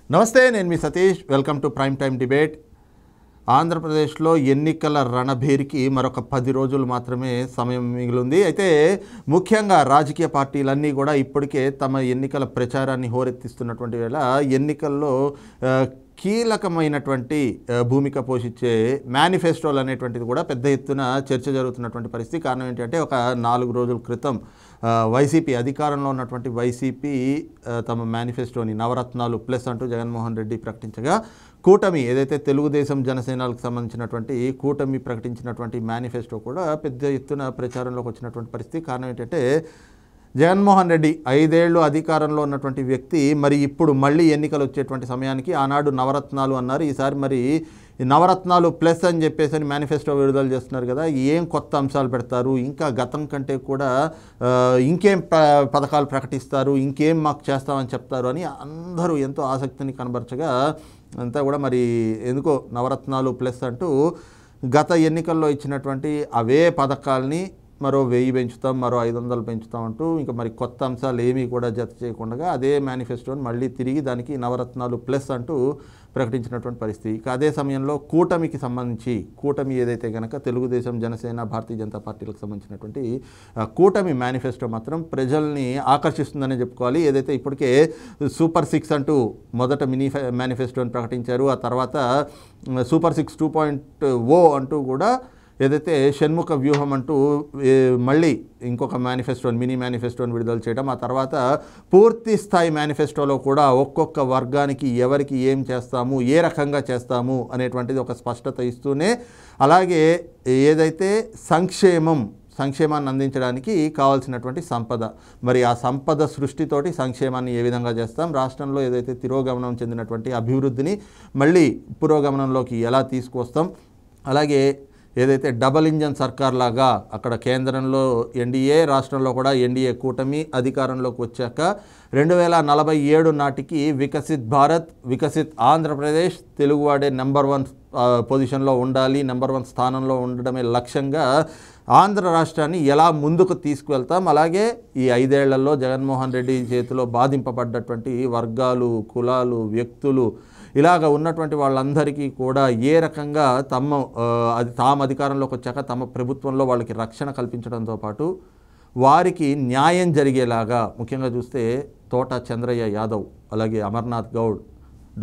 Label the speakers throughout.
Speaker 1: నమస్తే, నేను మీ Satish. Welcome to prime time debate. ఆంధ్రప్రదేశ్లో ఎన్నికల రణభేరికి మరొక 10 రోజులు మాత్రమే సమయం మిగిలింది. అయితే ముఖ్యంగా రాజకీయ పార్టీలన్నీ కూడా ఇప్పటికే తమ ఎన్నికల ప్రచారాన్ని హోరెత్తిస్తున్నటువంటి వేళ ఎన్నికల్లో కీలకమైనటువంటి భూమిక పోషించే మేనిఫెస్టోలు అనేటువంటిది కూడా పెద్ద ఎత్తున చర్చ జరుగుతున్నటువంటి పరిస్థితి. కారణం ఏంటంటే ఒక 4 రోజుల క్రితం వైసీపీ అధికారంలో ఉన్నటువంటి వైసీపీ తమ మేనిఫెస్టోని నవరత్నాలు ప్లస్ అంటూ జగన్మోహన్ రెడ్డి ప్రకటించగా, కూటమి ఏదైతే తెలుగుదేశం జనసేనలకు సంబంధించినటువంటి కూటమి ప్రకటించినటువంటి మేనిఫెస్టో కూడా పెద్ద ఎత్తున ప్రచారంలోకి వచ్చినటువంటి పరిస్థితి. కారణం ఏంటంటే జగన్మోహన్ రెడ్డి 5 ఏళ్ళు అధికారంలో ఉన్నటువంటి వ్యక్తి మరి ఇప్పుడు మళ్ళీ ఎన్నికలు వచ్చేటువంటి సమయానికి ఆనాడు నవరత్నాలు అన్నారు, ఈసారి మరి నవరత్నాలు ప్లస్ అని చెప్పేసి మేనిఫెస్టో విడుదల చేస్తున్నారు కదా. ఏం కొత్త అంశాలు పెడతారు, ఇంకా గతం కంటే కూడా ఇంకేం పథకాలు ప్రకటిస్తారు, ఇంకేం మాకు చేస్తామని చెప్తారు అని అందరూ ఎంతో ఆసక్తిని కనబరచగా, అంతా కూడా మరి ఎందుకో నవరత్నాలు ప్లస్ అంటూ గత ఎన్నికల్లో ఇచ్చినటువంటి అవే పథకాలని మరో 1000 పెంచుతాం, మరో 500 పెంచుతాం అంటూ ఇంకా మరి కొత్త అంశాలు ఏమీ కూడా జత చేయకుండా అదే మేనిఫెస్టోని మళ్ళీ తిరిగి దానికి నవరత్నాలు ప్లస్ అంటూ ప్రకటించినటువంటి పరిస్థితి. ఇక అదే సమయంలో కూటమికి సంబంధించి కూటమి ఏదైతే కనుక తెలుగుదేశం జనసేన భారతీయ జనతా పార్టీలకు సంబంధించినటువంటి కూటమి మేనిఫెస్టో మాత్రం ప్రజల్ని ఆకర్షిస్తుందనే చెప్పుకోవాలి. ఏదైతే ఇప్పటికే సూపర్ 6 అంటూ మొదట మినీ మేనిఫెస్టోని ప్రకటించారు, ఆ తర్వాత సూపర్ 6 2.0 అంటూ కూడా ఏదైతే షణ్ముఖ వ్యూహం అంటూ మళ్ళీ ఇంకొక మినీ మేనిఫెస్టోని విడుదల చేయడం, ఆ తర్వాత పూర్తి స్థాయి మేనిఫెస్టోలో కూడా ఒక్కొక్క వర్గానికి ఎవరికి ఏం చేస్తాము, ఏ రకంగా చేస్తాము అనేటువంటిది ఒక స్పష్టత ఇస్తూనే, అలాగే ఏదైతే సంక్షేమాన్ని అందించడానికి కావాల్సినటువంటి సంపద, మరి ఆ సంపద సృష్టితోటి సంక్షేమాన్ని ఏ విధంగా చేస్తాం, రాష్ట్రంలో ఏదైతే తిరోగమనం చెందినటువంటి అభివృద్ధిని మళ్ళీ పురోగమనంలోకి ఎలా తీసుకొస్తాం, అలాగే ఏదైతే డబల్ ఇంజన్ సర్కార్ లాగా అక్కడ కేంద్రంలో ఎన్డీఏ, రాష్ట్రంలో కూడా ఎన్డీఏ కూటమి అధికారంలోకి వచ్చాక 2047 నాటికి వికసిత్ భారత్, వికసిత్ ఆంధ్రప్రదేశ్, తెలుగువాడే నెంబర్ 1 పొజిషన్లో ఉండాలి, నెంబర్ 1 స్థానంలో ఉండడమే లక్ష్యంగా ఆంధ్ర రాష్ట్రాన్ని ఎలా ముందుకు తీసుకువెళ్తాం, అలాగే ఈ 5 ఏళ్లలో జగన్మోహన్ రెడ్డి చేతిలో బాధింపబడ్డటువంటి వర్గాలు, కులాలు, వ్యక్తులు ఇలాగ ఉన్నటువంటి వాళ్ళందరికీ కూడా ఏ రకంగా తాము అధికారంలోకి వచ్చాక తమ ప్రభుత్వంలో వాళ్ళకి రక్షణ కల్పించడంతో పాటు వారికి న్యాయం జరిగేలాగా, ముఖ్యంగా చూస్తే తోట చంద్రయ్య యాదవ్, అలాగే అమర్నాథ్ గౌడ్,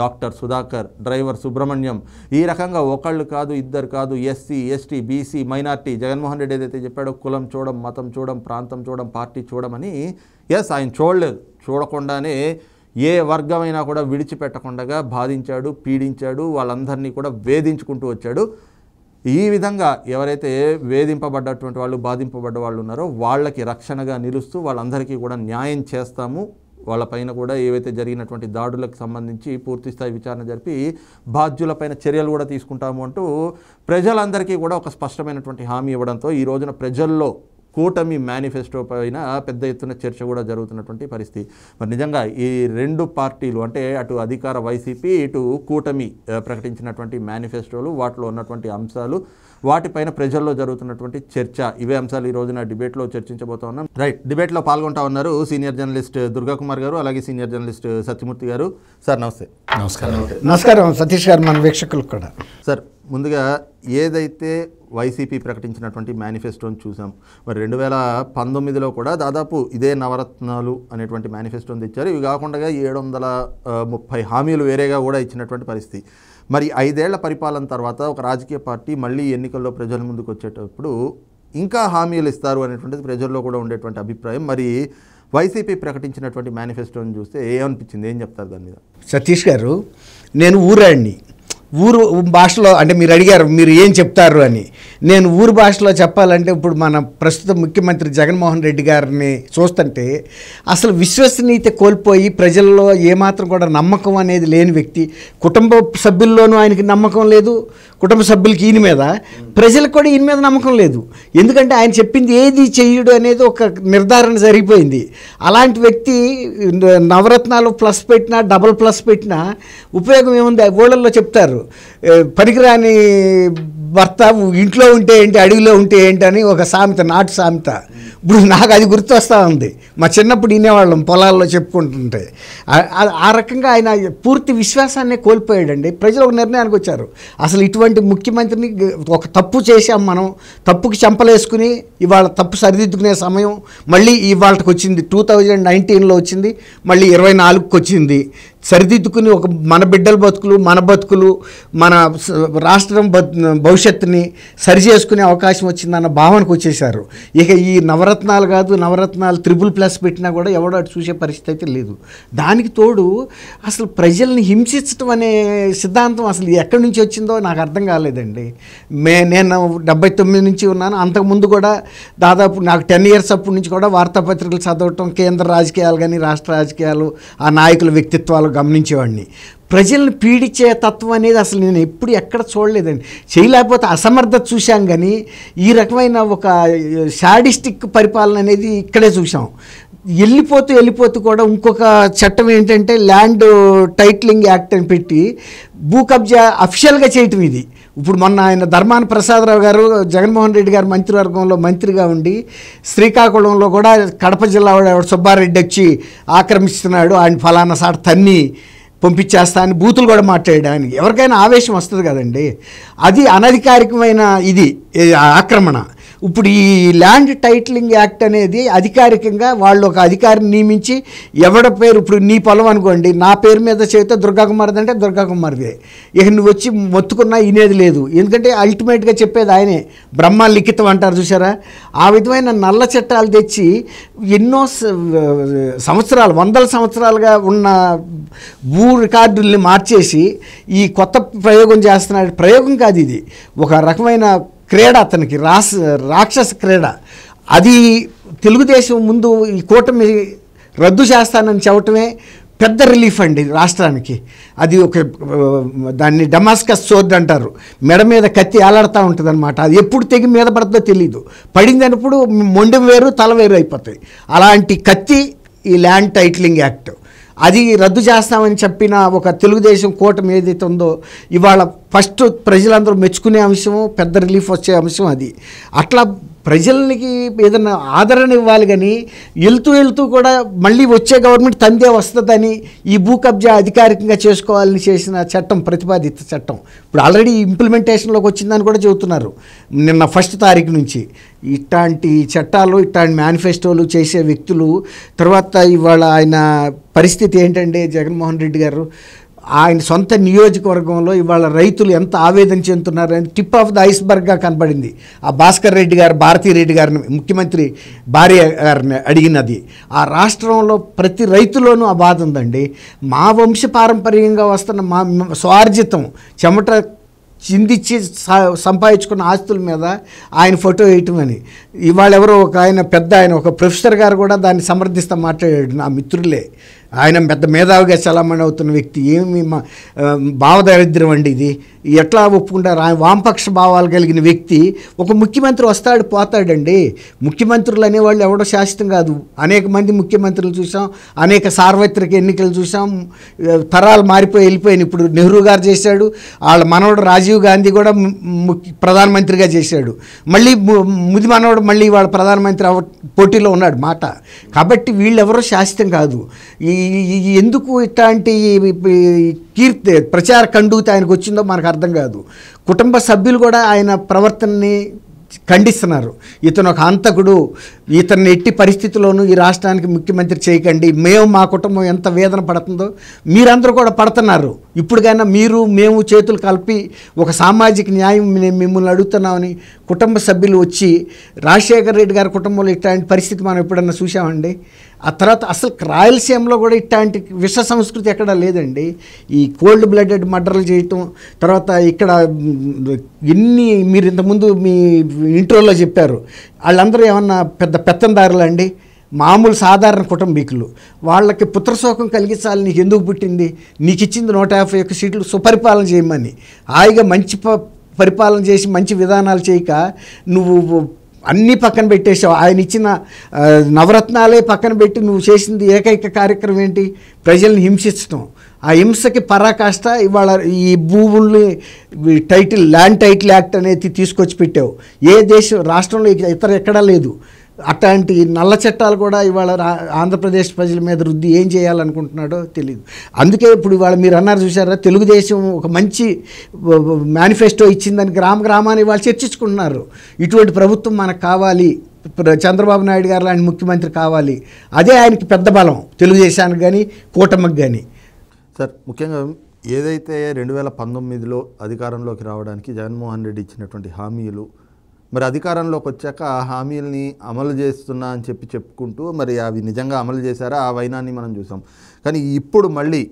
Speaker 1: డాక్టర్ సుధాకర్, డ్రైవర్ సుబ్రహ్మణ్యం, ఈ రకంగా ఒకళ్ళు కాదు ఇద్దరు కాదు, SC ST BC minority, Jaganmohan Reddy ఏదైతే చెప్పాడో కులం చూడం, మతం చూడం, ప్రాంతం చూడం, పార్టీ చూడమని, ఆయన చూడలేదు, చూడకుండానే ఏ వర్గమైనా కూడా విడిచిపెట్టకుండా బాధించాడు, పీడించాడు, వాళ్ళందరినీ కూడా వేధించుకుంటూ వచ్చాడు. ఈ విధంగా ఎవరైతే వేధింపబడ్డటువంటి వాళ్ళు, బాధింపబడ్డ వాళ్ళు ఉన్నారో వాళ్ళకి రక్షణగా నిలుస్తూ వాళ్ళందరికీ కూడా న్యాయం చేస్తాము, వాళ్ళపైన కూడా ఏవైతే జరిగినటువంటి దాడులకు సంబంధించి పూర్తిస్థాయి విచారణ జరిపి బాధ్యులపైన చర్యలు కూడా తీసుకుంటాము అంటూ ప్రజలందరికీ కూడా ఒక స్పష్టమైనటువంటి హామీ ఇవ్వడంతో ఈ రోజున ప్రజల్లో కూటమి మేనిఫెస్టో పైన పెద్ద ఎత్తున చర్చ కూడా జరుగుతున్నటువంటి పరిస్థితి. మరి నిజంగా ఈ 2 పార్టీలు అంటే అటు అధికార వైసీపీ, ఇటు కూటమి ప్రకటించినటువంటి మేనిఫెస్టోలు, వాటిలో ఉన్నటువంటి అంశాలు, వాటిపైన ప్రజల్లో జరుగుతున్నటువంటి చర్చ, ఇవే అంశాలు ఈ రోజున డిబేట్లో చర్చించబోతా ఉన్నాం. రైట్, డిబేట్లో పాల్గొంటా ఉన్నారు సీనియర్ జర్నలిస్ట్ దుర్గా కుమార్ గారు, అలాగే సీనియర్ జర్నలిస్ట్ సత్యమూర్తి గారు. సార్ నమస్తే.
Speaker 2: నమస్కారం సతీష్ గారు, మన వీక్షకులకు కూడా.
Speaker 1: సార్, ముందుగా ఏదైతే వైసీపీ ప్రకటించినటువంటి మేనిఫెస్టోని చూసాం, మరి 2019లో కూడా దాదాపు ఇదే నవరత్నాలు అనేటువంటి మేనిఫెస్టోని తెచ్చారు. ఇవి కాకుండా 730 హామీలు వేరేగా కూడా ఇచ్చినటువంటి పరిస్థితి. మరి 5 ఏళ్ల పరిపాలన తర్వాత ఒక రాజకీయ పార్టీ మళ్ళీ ఎన్నికల్లో ప్రజల ముందుకు వచ్చేటప్పుడు ఇంకా హామీలు ఇస్తారు అనేటువంటిది ప్రజల్లో కూడా ఉండేటువంటి అభిప్రాయం. మరి వైసీపీ ప్రకటించినటువంటి మేనిఫెస్టోని చూస్తే ఏమనిపించింది, ఏం చెప్తారు దాని మీద?
Speaker 2: సతీష్ గారు, నేను ఊరు భాషలో, అంటే మీరు అడిగారు మీరు ఏం చెప్తారు అని, నేను ఊరు భాషలో చెప్పాలంటే ఇప్పుడు మన ప్రస్తుత ముఖ్యమంత్రి జగన్మోహన్ రెడ్డి గారిని చూస్తుంటే అసలు విశ్వసనీయత కోల్పోయి ప్రజల్లో ఏమాత్రం కూడా నమ్మకం అనేది లేని వ్యక్తి. కుటుంబ సభ్యుల్లోనూ ఆయనకి నమ్మకం లేదు, కుటుంబ సభ్యులకి ఈయన మీద, ప్రజలకు కూడా ఈయన మీద నమ్మకం లేదు. ఎందుకంటే ఆయన చెప్పింది ఏది చెయ్యడు అనేది ఒక నిర్ధారణ జరిగిపోయింది. అలాంటి వ్యక్తి నవరత్నాలు ప్లస్ పెట్టినా, డబుల్ ప్లస్ పెట్టినా ఉపయోగం ఏముంది? ఊళ్ళల్లో చెప్తారు, పనికిరాని భర్త ఇంట్లో ఉంటే ఏంటి, అడవిలో ఉంటే ఏంటి అని ఒక సామెత, నాటు సామెత. ఇప్పుడు నాకు అది గుర్తొస్తూ ఉంది. మా చిన్నప్పుడు వినేవాళ్ళం పొలాల్లో చెప్పుకుంటుంటే. ఆ రకంగా ఆయన పూర్తి విశ్వాసాన్ని కోల్పోయాడండి. ప్రజలు ఒక నిర్ణయానికి వచ్చారు, అసలు ఇటువంటి ముఖ్యమంత్రిని ఒక తప్పు చేశాం మనం, తప్పుకి చెంపలేసుకుని ఇవాళ తప్పు సరిదిద్దుకునే సమయం మళ్ళీ ఇవాళకి వచ్చింది. 2019లో వచ్చింది, మళ్ళీ 24కి వచ్చింది. సరిదిద్దుకుని ఒక మన బిడ్డల బతుకులు, మన బతుకులు, మన రాష్ట్రం భవిష్యత్తుని సరిచేసుకునే అవకాశం వచ్చిందన్న భావనకు వచ్చేసారు. ఇక ఈ నవరత్నాలు కాదు, నవరత్నాలు 3++ పెట్టినా కూడా ఎవడో అటు చూసే పరిస్థితి అయితే లేదు. దానికి తోడు అసలు ప్రజల్ని హింసించడం అనే సిద్ధాంతం అసలు ఎక్కడి నుంచి వచ్చిందో నాకు అర్థం కాలేదండి. నేను 79 నుంచి ఉన్నాను. అంతకుముందు కూడా దాదాపు నాకు 10 years అప్పటి నుంచి కూడా వార్తాపత్రికలు చదవటం, కేంద్ర రాజకీయాలు కానీ రాష్ట్ర రాజకీయాలు, ఆ నాయకుల వ్యక్తిత్వాలు గమనించేవాడిని. ప్రజల్ని పీడించే తత్వం అనేది అసలు నేను ఎప్పుడు ఎక్కడ చూడలేదండి. చేయలేకపోతే అసమర్థత చూశాం, కానీ ఈ రకమైన ఒక శాడిస్టిక్ పరిపాలన అనేది ఇక్కడే చూసాం. వెళ్ళిపోతూ కూడా ఇంకొక చట్టం ఏంటంటే ల్యాండ్ టైటిలింగ్ యాక్ట్ అని పెట్టి భూ కబ్జా అఫిషియల్గా చేయటం. ఇది ఇప్పుడు మొన్న ఆయన ధర్మాన ప్రసాదరావు గారు జగన్మోహన్ రెడ్డి గారు మంత్రివర్గంలో మంత్రిగా ఉండి శ్రీకాకుళంలో కూడా కడప జిల్లా సుబ్బారెడ్డి వచ్చి ఆక్రమిస్తున్నాడు, ఆయన ఫలానా సాట తన్ని పంపించేస్తా అని బూతులు కూడా మాట్లాడడానికి ఎవరికైనా ఆవేశం వస్తుంది కదండి. అది అనధికారికమైన ఇది ఆక్రమణ. ఇప్పుడు ఈ ల్యాండ్ టైటిలింగ్ యాక్ట్ అనేది అధికారికంగా వాళ్ళు ఒక అధికారిని నియమించి ఎవడ పేరు, ఇప్పుడు నీ పొలం అనుకోండి, నా పేరు మీద చేస్తే దుర్గాకుమార్ది అంటే దుర్గాకుమార్దే, ఇక నువ్వు వచ్చి మొత్తుకున్నా ఇనేది లేదు. ఎందుకంటే అల్టిమేట్గా చెప్పేది ఆయనే, బ్రహ్మ లిఖితం అంటారు చూసారా. ఆ విధమైన నల్ల చట్టాలు తెచ్చి ఎన్నో సంవత్సరాలు, 100 సంవత్సరాలుగా ఉన్న భూ రికార్డుల్ని మార్చేసి ఈ కొత్త ప్రయోగం చేస్తున్నాడు. ప్రయోగం కాదు, ఇది ఒక రకమైన క్రీడ, అతనికి రాక్షస క్రీడ. అది తెలుగుదేశం ముందు ఈ కూటమి రద్దు చేస్తానని చెప్పటమే పెద్ద రిలీఫ్ అండి రాష్ట్రానికి. అది ఒక దాన్ని డమాస్కస్ సోర్డ్ అంటారు, మెడ మీద కత్తి ఏలాడుతూ ఉంటుంది అనమాట. అది ఎప్పుడు తెగి మీద పడుతుందో తెలీదు, పడిందన్నప్పుడు మొండెం వేరు తల వేరు అయిపోతాయి. అలాంటి కత్తి ఈ ల్యాండ్ టైటిలింగ్ యాక్ట్. అది రద్దు చేస్తామని చెప్పిన ఒక తెలుగుదేశం కూటమి ఏదైతే ఉందో ఇవాళ ఫస్ట్ ప్రజలందరూ మెచ్చుకునే అంశము, పెద్ద రిలీఫ్ వచ్చే అంశం అది. అట్లా ప్రజలకి ఏదైనా ఆదరణ ఇవ్వాలి, కానీ వెళ్తూ కూడా మళ్ళీ వచ్చే గవర్నమెంట్ తందే వస్తుందని ఈ భూ కబ్జా అధికారికంగా చేసుకోవాలని చేసిన చట్టం, ప్రతిపాదిత చట్టం ఇప్పుడు ఆల్రెడీ ఇంప్లిమెంటేషన్లోకి వచ్చిందని కూడా చెబుతున్నారు నిన్న 1st తారీఖు నుంచి. ఇట్లాంటి చట్టాలు, ఇట్లాంటి మేనిఫెస్టోలు చేసే వ్యక్తులు తర్వాత ఇవాళ ఆయన పరిస్థితి ఏంటంటే జగన్మోహన్ రెడ్డి గారు ఆయన సొంత నియోజకవర్గంలో ఇవాళ రైతులు ఎంత ఆవేదన చెందుతున్నారని టిప్ ఆఫ్ ద ఐస్బర్గ్గా కనపడింది. ఆ భాస్కర్ రెడ్డి గారు, భారతీ రెడ్డి గారిని, ముఖ్యమంత్రి భార్య గారిని అడిగినది. ఆ రాష్ట్రంలో ప్రతి రైతులోనూ ఆ బాధ ఉందండి. మా వంశపారంపర్యంగా వస్తున్న మా స్వార్జితం చెమట చిందిచ్చి సంపాదించుకున్న ఆస్తుల మీద ఆయన ఫోటో వేయటం అని ఇవాళ ఎవరో ఒక ఆయన పెద్ద ఆయన ఒక ప్రొఫెసర్ గారు కూడా దాన్ని సమర్థిస్తూ మాట్లాడాడు. నా మిత్రులే, ఆయన పెద్ద మేధావిగా చలామణి అవుతున్న వ్యక్తి. ఏమి భావదారిద్ర్యం అండి ఇది, ఎట్లా ఒప్పుకుంటారు? ఆయన వామపక్ష భావాలు కలిగిన వ్యక్తి ఒక ముఖ్యమంత్రి వస్తాడు పోతాడండి. ముఖ్యమంత్రులు అనేవాళ్ళు ఎవడో శాశ్వతం కాదు. అనేక మంది ముఖ్యమంత్రులు చూసాం, అనేక సార్వత్రిక ఎన్నికలు చూసాం, తరాలు మారిపోయి వెళ్ళిపోయినాయి. ఇప్పుడు నెహ్రూ గారు చేశాడు, వాళ్ళ మనవడు రాజీవ్ గాంధీ కూడా ప్రధానమంత్రిగా చేశాడు. మళ్ళీ ముది మనవడు మళ్ళీ వాళ్ళ ప్రధానమంత్రి పోటీలో ఉన్నాడు మాట. కాబట్టి వీళ్ళెవరో శాశ్వతం కాదు. ఎందుకు ఇట్లాంటి కీర్తి ప్రచార కండూతి ఆయనకు వచ్చిందో మనకు అర్థం కాదు. కుటుంబ సభ్యులు కూడా ఆయన ప్రవర్తనని ఖండిస్తున్నారు. ఇతను ఒక హంతకుడు, ఇతన్ని ఎట్టి పరిస్థితుల్లోనూ ఈ రాష్ట్రానికి ముఖ్యమంత్రి చేయకండి. మా కుటుంబం ఎంత వేదన పడుతుందో మీరందరూ కూడా పడుతున్నారు. ఇప్పుడుకైనా మేము చేతులు కలిపి ఒక సామాజిక న్యాయం మిమ్మల్ని అడుగుతున్నామని కుటుంబ సభ్యులు వచ్చి, రాజశేఖర రెడ్డి గారి కుటుంబంలో ఇట్లాంటి పరిస్థితి మనం ఎప్పుడన్నా చూసామండి? ఆ తర్వాత అసలు రాయలసీమలో కూడా ఇట్లాంటి విష సంస్కృతి ఎక్కడా లేదండి. ఈ కోల్డ్ బ్లడెడ్ మర్డర్లు చేయటం, తర్వాత ఇక్కడ ఎన్ని మీరు ఇంతకుముందు మీ ఇంట్రోలో చెప్పారు, వాళ్ళందరూ ఏమన్నా పెద్ద పెత్తందారులు అండి? మామూలు సాధారణ కుటుంబీకులు. వాళ్ళకి పుత్రశోకం కలిగించాలి, నీకు ఎందుకు పుట్టింది, నీకు ఇచ్చింది 151 సీట్లు, సుపరిపాలన చేయమని. హాయిగా మంచి పరిపాలన చేసి మంచి విధానాలు చేయక నువ్వు అన్నీ పక్కన పెట్టేసావు. ఆయన ఇచ్చిన నవరత్నాలే పక్కన పెట్టి నువ్వు చేసింది ఏకైక కార్యక్రమం ఏంటి? ప్రజల్ని హింసించడం. ఆ హింసకి పరాకాష్ట ఇవాళ ఈ భూముల్ని ల్యాండ్ టైటిల్ యాక్ట్ అనేది తీసుకొచ్చి పెట్టావు. ఏ రాష్ట్రంలో ఇతర ఎక్కడా లేదు. అట్లాంటి నల్ల చట్టాలు కూడా ఇవాళ ఆంధ్రప్రదేశ్ ప్రజల మీద రుద్ది ఏం చేయాలనుకుంటున్నాడో తెలియదు. అందుకే ఇప్పుడు ఇవాళ మీరు అన్నారు చూసారా, తెలుగుదేశం ఒక మంచి మేనిఫెస్టో ఇచ్చిందని గ్రామాన్ని ఇవాళ చర్చించుకుంటున్నారు. ఇటువంటి ప్రభుత్వం మనకు కావాలి, చంద్రబాబు నాయుడు గారు లాంటి ముఖ్యమంత్రి కావాలి. అదే ఆయనకి పెద్ద బలం, తెలుగుదేశానికి కానీ కూటమికి కానీ.
Speaker 1: సార్, ముఖ్యంగా ఏదైతే 2019లో అధికారంలోకి రావడానికి జగన్మోహన్ రెడ్డి ఇచ్చినటువంటి హామీలు, మరి అధికారంలోకి వచ్చాక ఆ హామీలని అమలు చేస్తున్నా అని చెప్పుకుంటూ మరి అవి నిజంగా అమలు చేశారా ఆ వైనాన్ని మనం చూసాం. కానీ ఇప్పుడు మళ్ళీ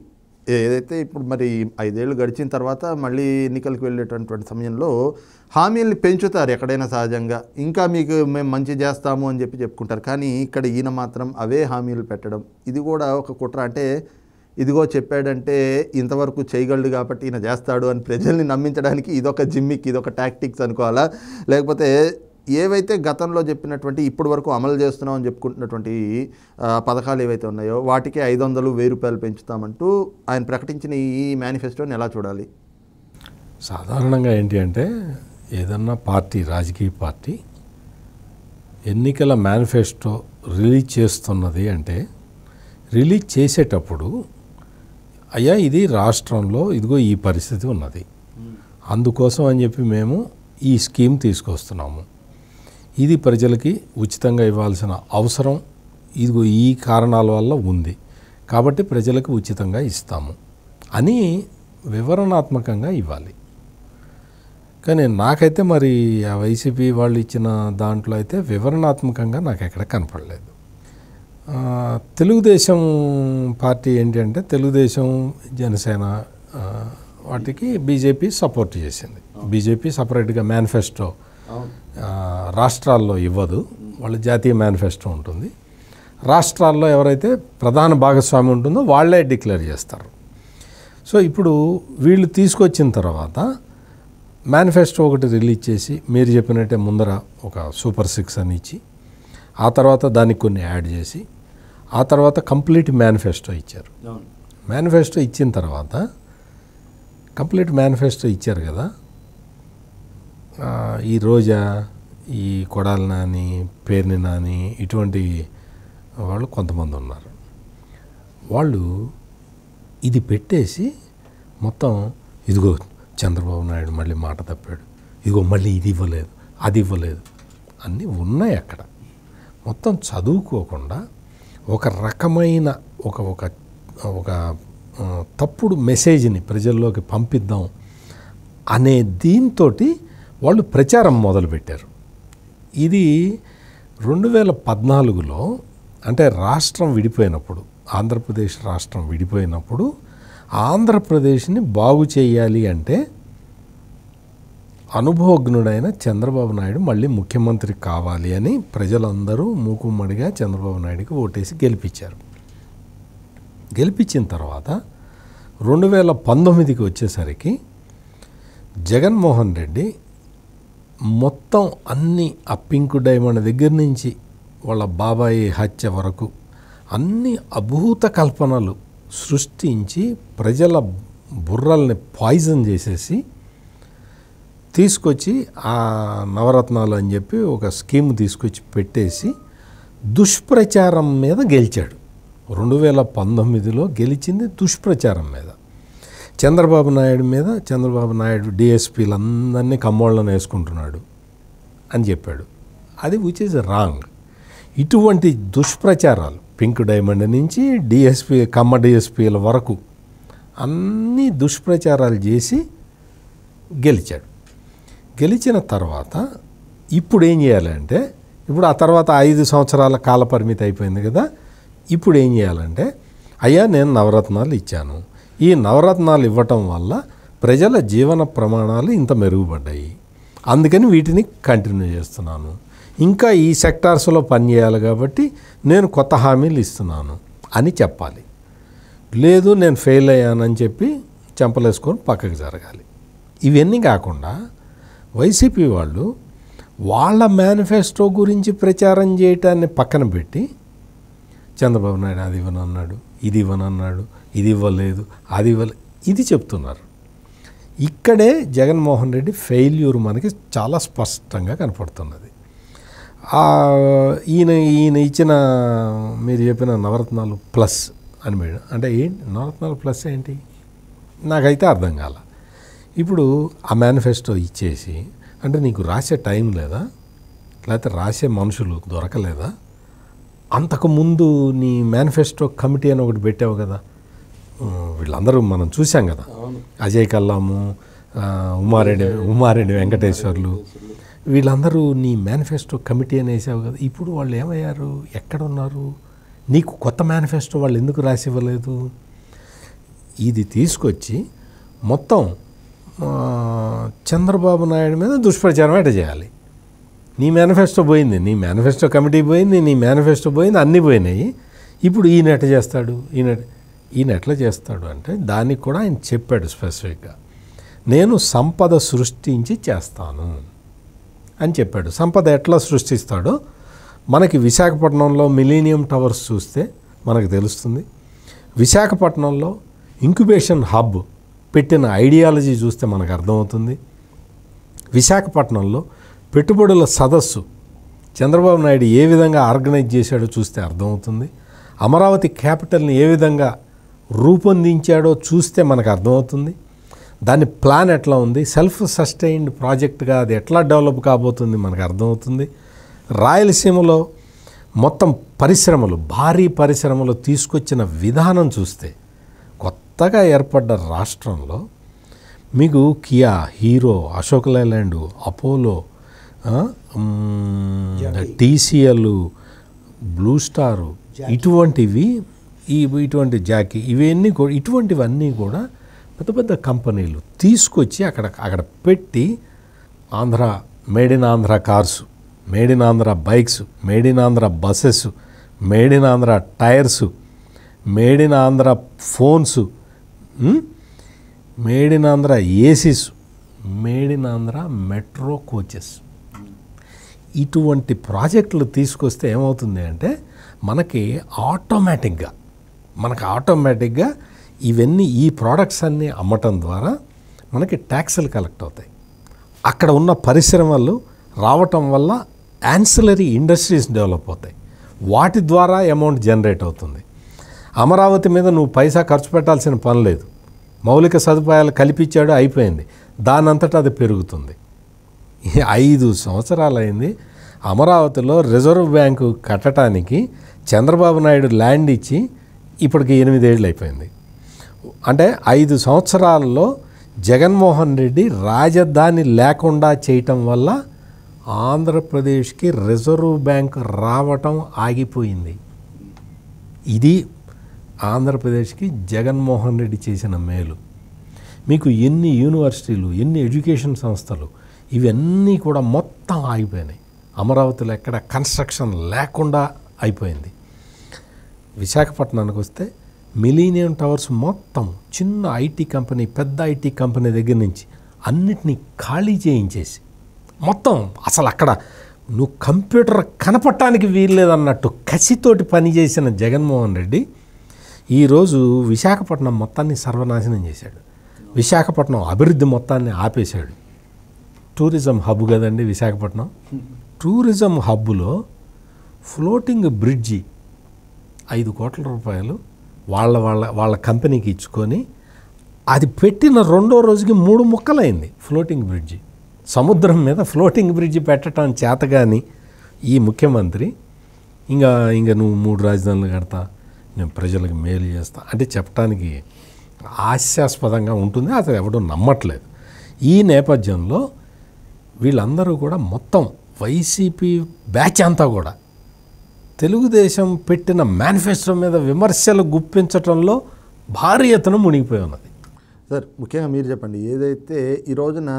Speaker 1: ఏదైతే ఇప్పుడు మరి 5 ఏళ్ళు గడిచిన తర్వాత మళ్ళీ ఎన్నికలకు వెళ్ళేటటువంటి సమయంలో హామీల్ని పెంచుతారు ఎక్కడైనా సహజంగా, ఇంకా మీకు మేము మంచి చేస్తాము అని చెప్పుకుంటారు. కానీ ఇక్కడ ఈయన మాత్రం అవే హామీలు పెట్టడం, ఇది కూడా ఒక కుట్ర. అంటే ఇదిగో చెప్పాడంటే ఇంతవరకు చేయగలడు కాబట్టి ఈయన చేస్తాడు అని ప్రజల్ని నమ్మించడానికి ఇదొక జిమ్మిక్, ఇదొక టాక్టిక్స్ అనుకోవాలా? లేకపోతే ఏవైతే గతంలో చెప్పినటువంటి ఇప్పటి వరకు అమలు చేస్తున్నాం అని చెప్పుకుంటున్నటువంటి పథకాలు ఏవైతే ఉన్నాయో వాటికి 500, 1000 రూపాయలు పెంచుతామంటూ ఆయన ప్రకటించిన ఈ మేనిఫెస్టోని ఎలా చూడాలి?
Speaker 3: సాధారణంగా ఏంటి అంటే ఏదన్నా పార్టీ, రాజకీయ పార్టీ ఎన్నికల మేనిఫెస్టో రిలీజ్ చేస్తున్నది అంటే రిలీజ్ చేసేటప్పుడు అయ్యా ఇది రాష్ట్రంలో ఇదిగో ఈ పరిస్థితి ఉన్నది, అందుకోసం అని చెప్పి మేము ఈ స్కీమ్ తీసుకొస్తున్నాము, ఇది ప్రజలకి ఉచితంగా ఇవ్వాల్సిన అవసరం ఇదిగో ఈ కారణాల వల్ల ఉంది కాబట్టి ప్రజలకు ఉచితంగా ఇస్తాము అని వివరణాత్మకంగా ఇవ్వాలి. కానీ నాకైతే మరి ఆ వైసీపీ వాళ్ళు ఇచ్చిన దాంట్లో అయితే వివరణాత్మకంగా నాకు ఎక్కడ కనపడలేదు. తెలుగుదేశం పార్టీ ఏంటి అంటే తెలుగుదేశం, జనసేన వాటికి బీజేపీ సపోర్ట్ చేసింది. బీజేపీ సపరేట్గా మేనిఫెస్టో రాష్ట్రాల్లో ఇవ్వదు, వాళ్ళ జాతీయ మేనిఫెస్టో ఉంటుంది. రాష్ట్రాల్లో ఎవరైతే ప్రధాన భాగస్వామి ఉంటుందో వాళ్ళే డిక్లేర్ చేస్తారు. సో ఇప్పుడు వీళ్ళు తీసుకొచ్చిన తర్వాత మేనిఫెస్టో ఒకటి రిలీజ్ చేసి మీరు చెప్పినట్టే ముందర ఒక సూపర్ 6 అని ఇచ్చి ఆ తర్వాత దానికి కొన్ని యాడ్ చేసి ఆ తర్వాత కంప్లీట్ మేనిఫెస్టో ఇచ్చారు. మేనిఫెస్టో ఇచ్చిన తర్వాత కంప్లీట్ మేనిఫెస్టో ఇచ్చారు కదా, ఈ రోజా, ఈ కొడాలి నాని, పేర్ని నాని ఇటువంటి వాళ్ళు కొంతమంది ఉన్నారు. వాళ్ళు ఇది పెట్టేసి మొత్తం ఇదిగో చంద్రబాబు నాయుడు మళ్ళీ మాట తప్పాడు, ఇదిగో మళ్ళీ ఇది ఇవ్వలేదు, అది ఇవ్వలేదు, అన్నీ ఉన్నాయి అక్కడ. మొత్తం చదువుకోకుండా ఒక రకమైన ఒక ఒక ఒక తప్పుడు మెసేజ్ని ప్రజల్లోకి పంపిద్దాం అనే దీంతో వాళ్ళు ప్రచారం మొదలుపెట్టారు. ఇది 2014లో అంటే రాష్ట్రం విడిపోయినప్పుడు, ఆంధ్రప్రదేశ్ రాష్ట్రం విడిపోయినప్పుడు ఆంధ్రప్రదేశ్ని బాగు చేయాలి అంటే అనుభవజ్ఞుడైన చంద్రబాబు నాయుడు మళ్ళీ ముఖ్యమంత్రి కావాలి అని ప్రజలందరూ మూకుమ్మడిగా చంద్రబాబు నాయుడికి ఓటేసి గెలిపించారు. గెలిపించిన తర్వాత 2019కి వచ్చేసరికి జగన్మోహన్ రెడ్డి మొత్తం అన్ని ఆ పింక్ డైమండ్ దగ్గర నుంచి వాళ్ళ బాబాయి హత్య వరకు అన్ని అభూత కల్పనలు సృష్టించి ప్రజల బుర్రల్ని పాయిజన్ చేసేసి తీసుకొచ్చి ఆ నవరత్నాలు అని చెప్పి ఒక స్కీమ్ తీసుకొచ్చి పెట్టేసి దుష్ప్రచారం మీద గెలిచాడు. 2019లో గెలిచింది దుష్ప్రచారం మీద, చంద్రబాబు నాయుడు మీద. చంద్రబాబు నాయుడు డిఎస్పీలందరినీ కమ్మోళ్ళని వేసుకుంటున్నాడు అని చెప్పాడు. అది విచ్ ఈజ్ రాంగ్. ఇటువంటి దుష్ప్రచారాలు పింక్ డైమండ్ నుంచి డిఎస్పీ, కమ్మ డిఎస్పీల వరకు అన్ని దుష్ప్రచారాలు చేసి గెలిచాడు. గెలిచిన తర్వాత ఇప్పుడు ఏం చేయాలంటే, ఇప్పుడు ఆ తర్వాత 5 సంవత్సరాల కాల పరిమితి అయిపోయింది కదా, ఇప్పుడు ఏం చేయాలంటే అయ్యా నేను నవరత్నాలు ఇచ్చాను, ఈ నవరత్నాలు ఇవ్వటం వల్ల ప్రజల జీవన ప్రమాణాలు ఇంత మెరుగుపడ్డాయి, అందుకని వీటిని కంటిన్యూ చేస్తున్నాను, ఇంకా ఈ సెక్టార్స్లో పనిచేయాలి కాబట్టి నేను కొత్త హామీలు ఇస్తున్నాను అని చెప్పాలి. లేదు నేను ఫెయిల్ అయ్యానని చెప్పి చెంపలేసుకొని పక్కకు జరగాలి. ఇవన్నీ కాకుండా వైసీపీ వాళ్ళు వాళ్ళ మేనిఫెస్టో గురించి ప్రచారం చేయటాన్ని పక్కన పెట్టి చంద్రబాబు నాయుడు అది ఇవ్వనన్నాడు, ఇది ఇవ్వనన్నాడు, ఇది ఇవ్వలేదు, అది ఇవ్వలేదు, ఇది చెప్తున్నారు. ఇక్కడే జగన్మోహన్ రెడ్డి ఫెయిల్యూర్ మనకి చాలా స్పష్టంగా కనపడుతున్నది. ఈయన ఇచ్చిన మీరు చెప్పిన నవరత్నాలు ప్లస్ అని మేడం అంటే ఏంటి నవరత్నాలు ప్లస్ ఏంటి నాకైతే అర్థం కాల. ఇప్పుడు ఆ మేనిఫెస్టో ఇచ్చేసి అంటే నీకు రాసే టైం లేదా, లేకపోతే రాసే మనుషులు దొరకలేదా? అంతకుముందు నీ మేనిఫెస్టో కమిటీ అని ఒకటి పెట్టావు కదా, వీళ్ళందరూ మనం చూసాం కదా, అజయ్ కల్లాము, ఉమారెడ్డి వెంకటేశ్వర్లు, వీళ్ళందరూ నీ మేనిఫెస్టో కమిటీ అని వేసావు కదా. ఇప్పుడు వాళ్ళు ఏమయ్యారు, ఎక్కడ ఉన్నారు? నీకు కొత్త మేనిఫెస్టో వాళ్ళు ఎందుకు రాసి ఇవ్వలేదు? ఇది తీసుకొచ్చి మొత్తం చంద్రబాబు నాయుడు మీద దుష్ప్రచారం ఎట్ట చేయాలి. నీ మేనిఫెస్టో పోయింది, నీ మేనిఫెస్టో కమిటీ పోయింది, నీ మేనిఫెస్టో పోయింది, అన్నీ పోయినాయి. ఇప్పుడు ఈయన ఎట్లా చేస్తాడు, ఈయన ఎట్లా చేస్తాడు అంటే దానికి కూడా ఆయన చెప్పాడు స్పెసిఫిక్గా, నేను సంపద సృష్టించి చేస్తాను అని చెప్పాడు. సంపద ఎట్లా సృష్టిస్తాడో మనకి విశాఖపట్నంలో మిలీనియం టవర్స్ చూస్తే మనకు తెలుస్తుంది. విశాఖపట్నంలో ఇంక్యుబేషన్ హబ్ పెట్టిన ఐడియాలజీ చూస్తే మనకు అర్థమవుతుంది. విశాఖపట్నంలో పెట్టుబడుల సదస్సు చంద్రబాబు నాయుడు ఏ విధంగా ఆర్గనైజ్ చేశాడో చూస్తే అర్థమవుతుంది. అమరావతి క్యాపిటల్ని ఏ విధంగా రూపొందించాడో చూస్తే మనకు అర్థమవుతుంది. దాని ప్లాన్ ఎట్లా ఉంది, సెల్ఫ్ సస్టైన్డ్ ప్రాజెక్ట్గా అది ఎట్లా డెవలప్ కాబోతుంది మనకు అర్థమవుతుంది. రాయలసీమలో మొత్తం పరిశ్రమలు, భారీ పరిశ్రమలు తీసుకొచ్చిన విధానం చూస్తే కొత్తగా ఏర్పడ్డ రాష్ట్రంలో మీకు Kia, hero, Ashok Leyland, Apollo, TCL, blue star, ఇటువంటి జాకీ, ఇటువంటివన్నీ కూడా పెద్ద పెద్ద కంపెనీలు తీసుకొచ్చి అక్కడ పెట్టి made in Andhra cars, made in Andhra bikes, made in Andhra buses, made in Andhra tyres, made in Andhra phones, made in Andhra ACs, made in Andhra metro coaches. ఇటువంటి ప్రాజెక్టులు తీసుకొస్తే ఏమవుతుంది అంటే మనకి ఆటోమేటిక్గా ఇవన్నీ ఈ ప్రోడక్ట్స్ అన్నీ అమ్మటం ద్వారా మనకి ట్యాక్సులు కలెక్ట్ అవుతాయి. అక్కడ ఉన్న పరిశ్రమలు రావటం వల్ల యాన్సిలరీ ఇండస్ట్రీస్ డెవలప్ అవుతాయి. వాటి ద్వారా అమౌంట్ జనరేట్ అవుతుంది. అమరావతి మీద నువ్వు పైసా ఖర్చు పెట్టాల్సిన పని లేదు. మౌలిక సదుపాయాలు కల్పించాడు, అయిపోయింది. దానంతటా అది పెరుగుతుంది. 5 సంవత్సరాలు అయింది అమరావతిలో రిజర్వ్ బ్యాంకు కట్టడానికి చంద్రబాబు నాయుడు ల్యాండ్ ఇచ్చి ఇప్పటికి 8 ఏళ్ళు అయిపోయింది. అంటే 5 సంవత్సరాల్లో జగన్మోహన్ రెడ్డి రాజధాని లేకుండా చేయటం వల్ల ఆంధ్రప్రదేశ్కి రిజర్వ్ బ్యాంక్ రావటం ఆగిపోయింది. ఇది ఆంధ్రప్రదేశ్కి జగన్మోహన్ రెడ్డి చేసిన మేలు. మీకు ఎన్ని యూనివర్సిటీలు, ఎన్ని ఎడ్యుకేషన్ సంస్థలు, ఇవన్నీ కూడా మొత్తం ఆగిపోయినాయి. అమరావతిలో ఎక్కడ కన్స్ట్రక్షన్ లేకుండా అయిపోయింది. విశాఖపట్నానికి వస్తే మిలీనియం టవర్స్ మొత్తం చిన్న ఐటీ కంపెనీ, పెద్ద ఐటీ కంపెనీ దగ్గర నుంచి అన్నిటినీ ఖాళీ చేయించేసి మొత్తం అసలు అక్కడ నువ్వు కంప్యూటర్ కనపడటానికి వీల్లేదన్నట్టు కసితోటి పనిచేసిన జగన్మోహన్ రెడ్డి ఈరోజు విశాఖపట్నం మొత్తాన్ని సర్వనాశనం చేశాడు. విశాఖపట్నం అభివృద్ధి మొత్తాన్ని ఆపేశాడు. టూరిజం హబ్ కదండి విశాఖపట్నం. టూరిజం హబ్లో ఫ్లోటింగ్ బ్రిడ్జి 5 కోట్ల రూపాయలు వాళ్ళ కంపెనీకి ఇచ్చుకొని అది పెట్టిన 2వ రోజుకి 3 ముక్కలైంది ఫ్లోటింగ్ బ్రిడ్జి. సముద్రం మీద ఫ్లోటింగ్ బ్రిడ్జి పెట్టడం చేతగాని ఈ ముఖ్యమంత్రి ఇంకా నువ్వు 3 రాజధానులు కడతా, నేను ప్రజలకు మేలు చేస్తా అంటే చెప్పడానికి హాస్యాస్పదంగా ఉంటుంది. అసలు ఎవడో నమ్మట్లేదు. ఈ నేపథ్యంలో వీళ్ళందరూ కూడా మొత్తం వైసీపీ బ్యాచ్ అంతా కూడా తెలుగుదేశం పెట్టిన మేనిఫెస్టో మీద విమర్శలు గుప్పించడంలో భారీ ఎత్తున మునిగిపోయి ఉన్నది.
Speaker 1: సార్, ముఖ్యంగా మీరు చెప్పండి, ఏదైతే ఈ రోజున